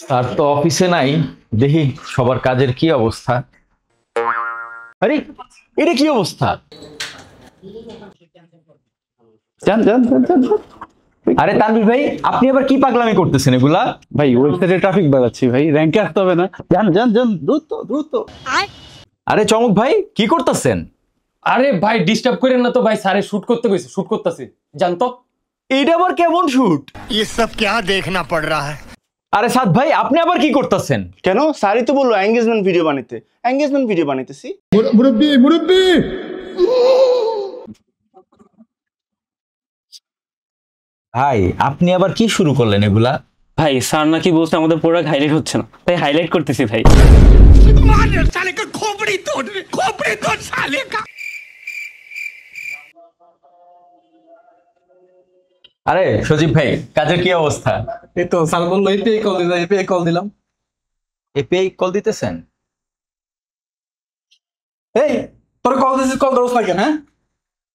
Sir তো অফিসে নাই, দেখি সবার কাজের কি অবস্থা। আরে এটা কি অবস্থা? যান যান যান যান যান। আরে তানভীর ভাই, আপনি আবার কি পাগলামি করতেছেন এগুলা? ভাই ওয়েবসাইটে ট্রাফিক বাড়াচ্ছি ভাই, র্যাঙ্কে আসতে হবে না? যান যান যান, দ্রুত দ্রুত। আরে চমক ভাই, কি করতেছেন? আরে ভাই ডিস্টার্ব করেন না তো ভাই, স্যারে শুট করতে কইছে, শুট করতেছি জানতো। এইটা আবার কেমন শুট? ये सब क्या देखना पड़ रहा है। আরে সাদ ভাই, আপনি আবার কি করতেছেন? কেন? স্যারই তো বললো এঙ্গেজমেন্ট ভিডিও বানাইতে। এঙ্গেজমেন্ট ভিডিও বানাইতেছি। ভাই আপনি আবার কি শুরু করলেন এগুলা? ভাই স্যার নাকি বলছে আমাদের প্রোডাক্ট হাইলাইট হচ্ছে না, তাই হাইলাইট করতেছি ভাই। আরে সজীব ভাই, কাজের কি অবস্থা? এই তো স্যার বললো এপিআই কল দিলাম, এপিআই কল দিলাম। এপিআই কল দিতেছেন? এই তোর কল দিছিস, কল ধরছ না কেন? হ্যাঁ,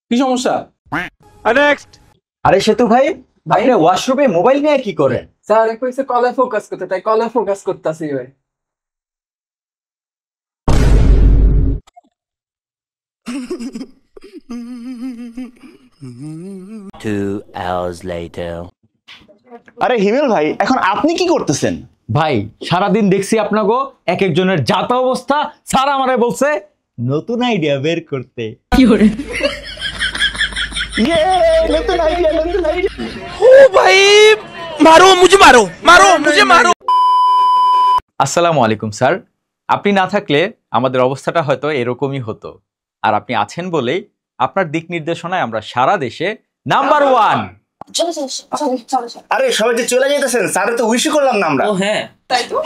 কি সমস্যা? আরে সেতু ভাই, আপনি ওয়াশরুমে মোবাইল নিয়ে কি করেন? স্যার কইছে কলে ফোকাস করতে, তাই কলে ফোকাস করতেছি ভাই। আরে হিমেল ভাই, এখন আপনি কি করতেছেন? ভাই সারাদিন দেখছি আপনাগো এক একজনের যাতা অবস্থা, স্যার আমারে বলছে নতুন আইডিয়া বের করতে। ইয়ে, নতুন আইডিয়া, নতুন আইডিয়া। আসসালামু আলাইকুম স্যার, আপনি না থাকলে আমাদের অবস্থাটা হয়তো এরকমই হতো। আর আপনি আছেন বলেই আপনার দিক নির্দেশনায় আমরা সারা দেশে নাম্বার 1। আরে সবাই যে চলে যাইতেছেন, স্যারে তো উইশ করলাম না আমরা। ও হ্যাঁ, তাই তো।